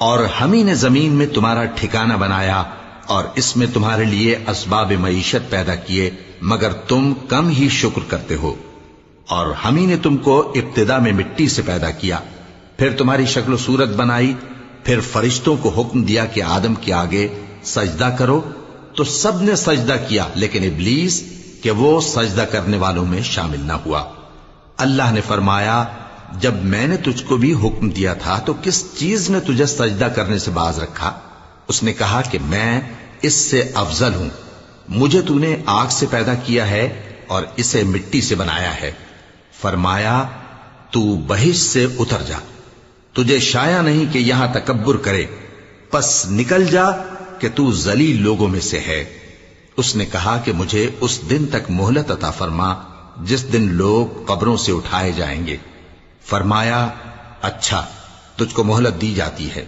اور ہم ہی نے زمین میں تمہارا ٹھکانہ بنایا اور اس میں تمہارے لیے اسباب معیشت پیدا کیے، مگر تم کم ہی شکر کرتے ہو۔ اور ہم ہی نے تم کو ابتدا میں مٹی سے پیدا کیا، پھر تمہاری شکل و صورت بنائی، پھر فرشتوں کو حکم دیا کہ آدم کے آگے سجدہ کرو، تو سب نے سجدہ کیا لیکن ابلیس کہ وہ سجدہ کرنے والوں میں شامل نہ ہوا۔ اللہ نے فرمایا، جب میں نے تجھ کو بھی حکم دیا تھا تو کس چیز نے تجھے سجدہ کرنے سے باز رکھا؟ اس نے کہا کہ میں اس سے افضل ہوں، مجھے تو نے آگ سے پیدا کیا ہے اور اسے مٹی سے بنایا ہے۔ فرمایا، تو بہشت سے اتر جا، تجھے شایع نہیں کہ یہاں تکبر کرے، پس نکل جا کہ تو ذلیل لوگوں میں سے ہے۔ اس نے کہا کہ مجھے اس دن تک مہلت عطا فرما جس دن لوگ قبروں سے اٹھائے جائیں گے۔ فرمایا، اچھا، تجھ کو مہلت دی جاتی ہے۔